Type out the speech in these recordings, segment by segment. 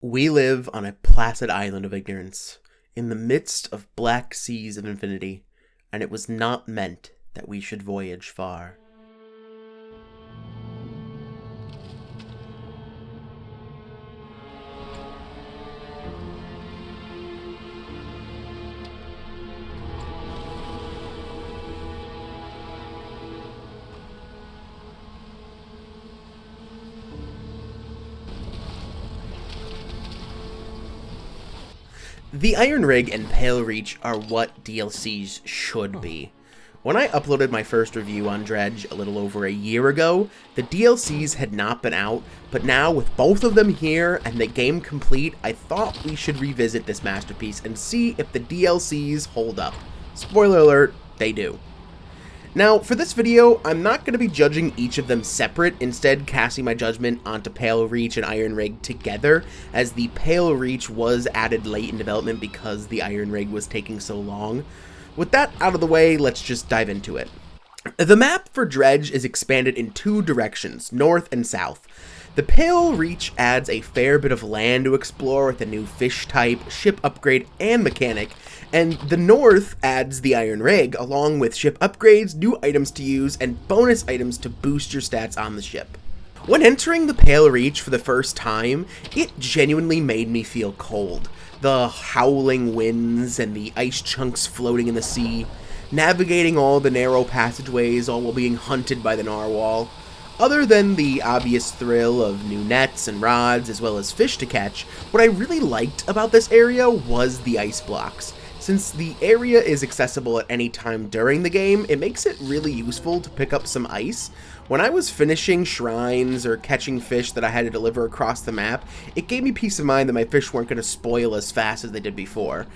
We live on a placid island of ignorance, in the midst of black seas of infinity, and it was not meant that we should voyage far. The Iron Rig and Pale Reach are what DLCs should be. When I uploaded my first review on Dredge a little over a year ago, the DLCs had not been out, but now with both of them here and the game complete, I thought we should revisit this masterpiece and see if the DLCs hold up. Spoiler alert, they do. Now, for this video, I'm not going to be judging each of them separate, instead casting my judgment onto Pale Reach and Iron Rig together, as the Pale Reach was added late in development because the Iron Rig was taking so long. With that out of the way, let's just dive into it. The map for Dredge is expanded in two directions, north and south. The Pale Reach adds a fair bit of land to explore with a new fish type, ship upgrade, and mechanic, and the north adds the Iron Rig, along with ship upgrades, new items to use, and bonus items to boost your stats on the ship. When entering the Pale Reach for the first time, it genuinely made me feel cold. The howling winds and the ice chunks floating in the sea, navigating all the narrow passageways all while being hunted by the narwhal. Other than the obvious thrill of new nets and rods as well as fish to catch, what I really liked about this area was the ice blocks. Since the area is accessible at any time during the game, it makes it really useful to pick up some ice. When I was finishing shrines or catching fish that I had to deliver across the map, it gave me peace of mind that my fish weren't going to spoil as fast as they did before.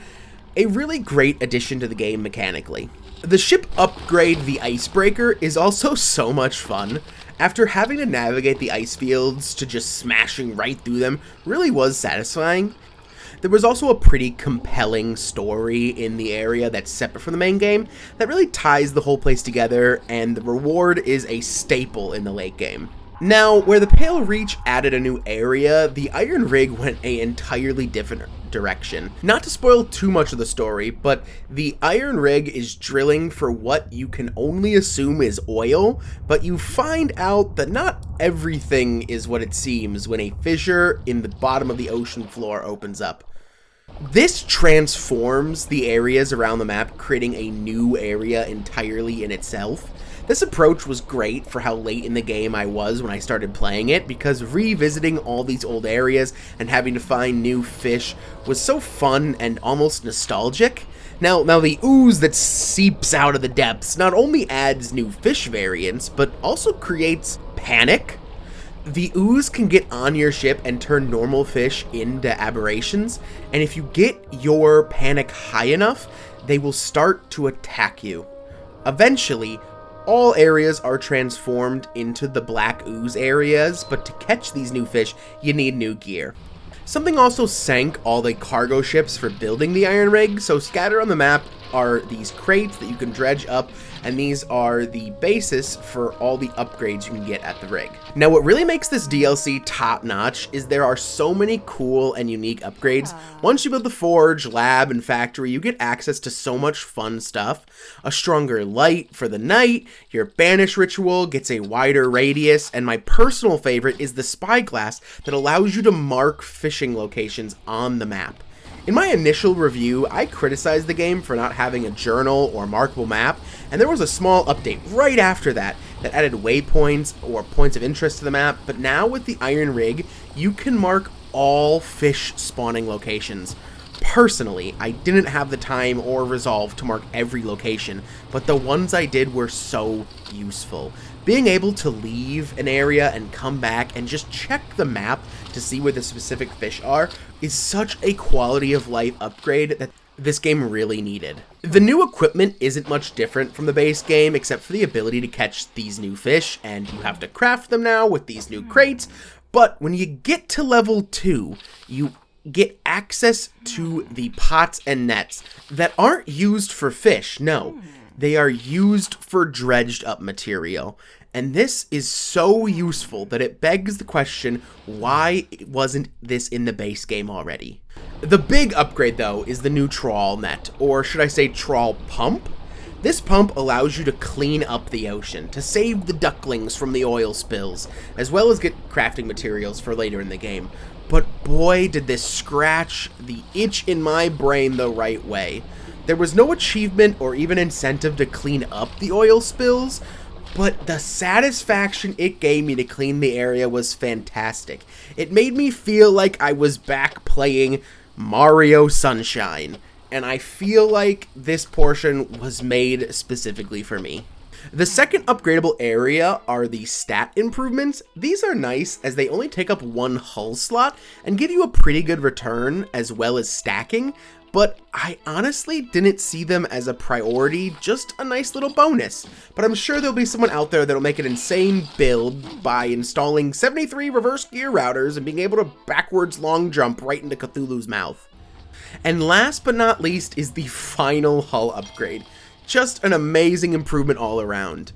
A really great addition to the game mechanically. The ship upgrade, the Icebreaker, is also so much fun. After having to navigate the ice fields to just smashing right through them really was satisfying. There was also a pretty compelling story in the area that's separate from the main game that really ties the whole place together, and the reward is a staple in the late game. Now, where the Pale Reach added a new area, the Iron Rig went an entirely different direction. Not to spoil too much of the story, but the Iron Rig is drilling for what you can only assume is oil, but you find out that not everything is what it seems when a fissure in the bottom of the ocean floor opens up. This transforms the areas around the map, creating a new area entirely in itself. This approach was great for how late in the game I was when I started playing it, because revisiting all these old areas and having to find new fish was so fun and almost nostalgic. Now the ooze that seeps out of the depths not only adds new fish variants, but also creates panic. The ooze can get on your ship and turn normal fish into aberrations, and if you get your panic high enough, they will start to attack you. Eventually, all areas are transformed into the black ooze areas, but to catch these new fish, you need new gear. Something also sank all the cargo ships for building the Iron Rig, so scattered on the map are these crates that you can dredge up, and these are the basis for all the upgrades you can get at the rig. Now, what really makes this DLC top-notch is there are so many cool and unique upgrades. Once you build the forge, lab, and factory, you get access to so much fun stuff. A stronger light for the night, your banish ritual gets a wider radius, and my personal favorite is the spyglass that allows you to mark fishing locations on the map. In my initial review, I criticized the game for not having a journal or markable map, and there was a small update right after that added waypoints or points of interest to the map, but now with the Iron Rig, you can mark all fish spawning locations. Personally, I didn't have the time or resolve to mark every location, but the ones I did were so useful. Being able to leave an area and come back and just check the map to see where the specific fish are is such a quality of life upgrade that this game really needed. The new equipment isn't much different from the base game except for the ability to catch these new fish, and you have to craft them now with these new crates, but when you get to level 2, you get access to the pots and nets that aren't used for fish, no. They are used for dredged up material. And this is so useful that it begs the question, why wasn't this in the base game already? The big upgrade though is the new trawl net, or should I say trawl pump? This pump allows you to clean up the ocean, to save the ducklings from the oil spills, as well as get crafting materials for later in the game. But boy, did this scratch the itch in my brain the right way. There was no achievement or even incentive to clean up the oil spills, but the satisfaction it gave me to clean the area was fantastic. It made me feel like I was back playing Mario Sunshine, and I feel like this portion was made specifically for me. The second upgradable area are the stat improvements. These are nice as they only take up one hull slot and give you a pretty good return as well as stacking, but I honestly didn't see them as a priority, just a nice little bonus. But I'm sure there'll be someone out there that'll make an insane build by installing 73 reverse gear routers and being able to backwards long jump right into Cthulhu's mouth. And last but not least is the final hull upgrade. Just an amazing improvement all around.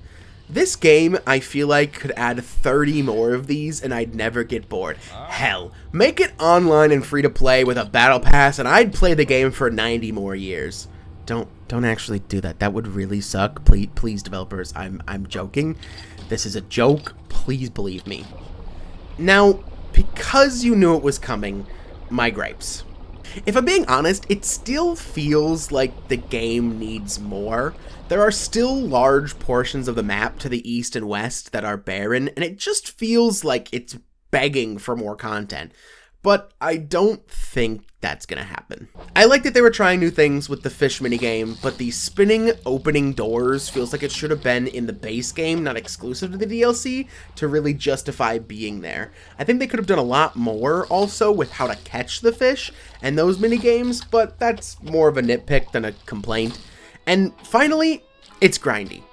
This game, I feel like, could add 30 more of these and I'd never get bored. Hell, make it online and free to play with a battle pass and I'd play the game for 90 more years. Don't actually do that. That would really suck. Please developers, I'm joking. This is a joke. Please believe me. Now, because you knew it was coming, my gripes. If I'm being honest, it still feels like the game needs more. There are still large portions of the map to the east and west that are barren, and it just feels like it's begging for more content. But I don't think that's gonna happen. I like that they were trying new things with the fish minigame, but the spinning opening doors feels like it should have been in the base game, not exclusive to the DLC, to really justify being there. I think they could have done a lot more also with how to catch the fish and those minigames, but that's more of a nitpick than a complaint. And finally, it's grindy.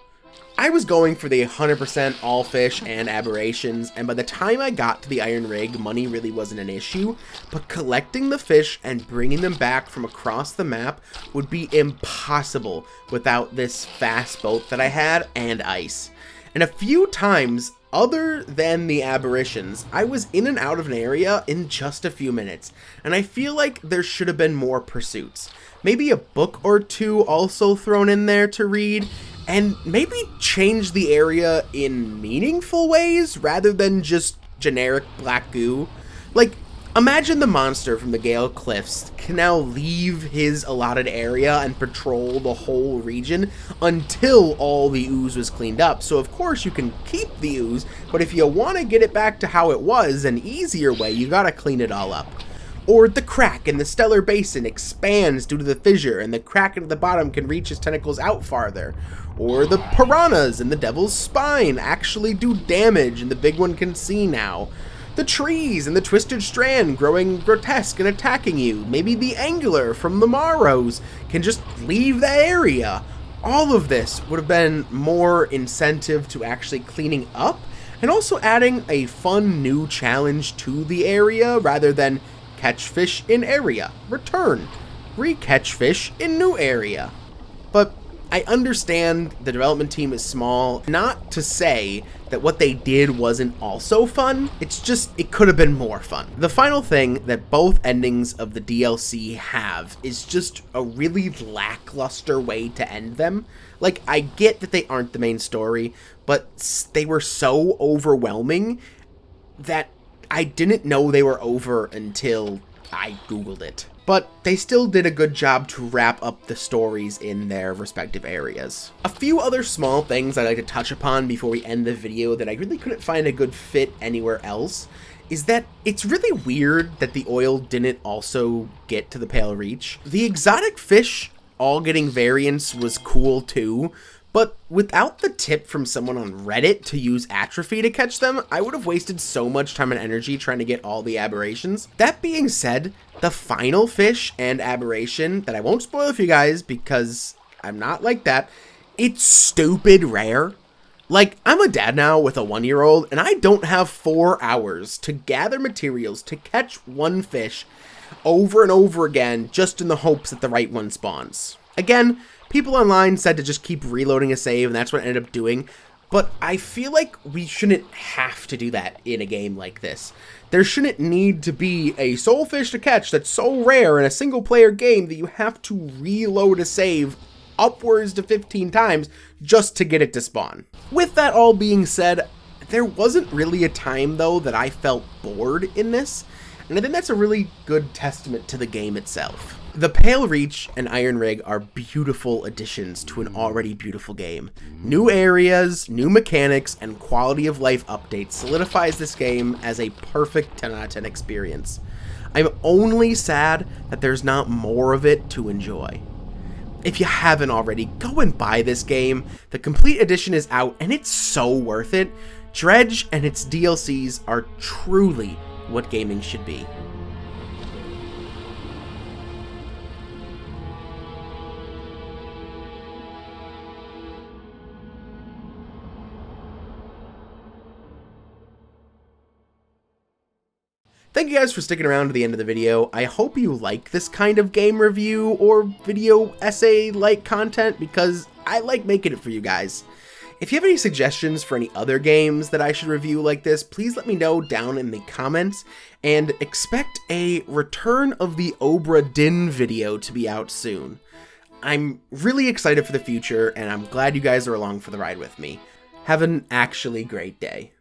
I was going for the 100% all fish and aberrations, and by the time I got to the Iron Rig, money really wasn't an issue, but collecting the fish and bringing them back from across the map would be impossible without this fast boat that I had and ice. And a few times, other than the aberrations, I was in and out of an area in just a few minutes, and I feel like there should have been more pursuits. Maybe a book or two also thrown in there to read, and maybe change the area in meaningful ways rather than just generic black goo. Like, imagine the monster from the Gale Cliffs can now leave his allotted area and patrol the whole region until all the ooze was cleaned up. So of course you can keep the ooze, but if you want to get it back to how it was, an easier way, you gotta clean it all up. Or the crack in the Stellar Basin expands due to the fissure, and the crack at the bottom can reach its tentacles out farther. Or the piranhas in the Devil's Spine actually do damage, and the big one can see now. The trees in the Twisted Strand growing grotesque and attacking you. Maybe the angler from the Marrows can just leave the area. All of this would have been more incentive to actually cleaning up, and also adding a fun new challenge to the area rather than catch fish in area, return, re-catch fish in new area. But I understand the development team is small, not to say that what they did wasn't also fun, it's just it could have been more fun. The final thing that both endings of the DLC have is just a really lackluster way to end them. Like, I get that they aren't the main story, but they were so overwhelming that I didn't know they were over until I googled it. But they still did a good job to wrap up the stories in their respective areas. A few other small things I'd like to touch upon before we end the video that I really couldn't find a good fit anywhere else is that it's really weird that the oil didn't also get to the Pale Reach. The exotic fish all getting variants was cool too, but without the tip from someone on Reddit to use atrophy to catch them, I would have wasted so much time and energy trying to get all the aberrations. That being said, the final fish and aberration that I won't spoil for you guys because I'm not like that, it's stupid rare. Like, I'm a dad now with a 1-year-old and I don't have 4 hours to gather materials to catch one fish over and over again just in the hopes that the right one spawns. Again, people online said to just keep reloading a save, and that's what I ended up doing. But I feel like we shouldn't have to do that in a game like this. There shouldn't need to be a soulfish to catch that's so rare in a single player game that you have to reload a save upwards to 15 times just to get it to spawn. With that all being said, there wasn't really a time though that I felt bored in this, and I think that's a really good testament to the game itself. The Pale Reach and Iron Rig are beautiful additions to an already beautiful game. New areas, new mechanics, and quality of life updates solidifies this game as a perfect 10 out of 10 experience. I'm only sad that there's not more of it to enjoy. If you haven't already, go and buy this game. The complete edition is out and it's so worth it. Dredge and its DLCs are truly what gaming should be. Thank you guys for sticking around to the end of the video. I hope you like this kind of game review or video essay-like content because I like making it for you guys. If you have any suggestions for any other games that I should review like this, please let me know down in the comments, and expect a Return of the Obra Dinn video to be out soon. I'm really excited for the future, and I'm glad you guys are along for the ride with me. Have an actually great day.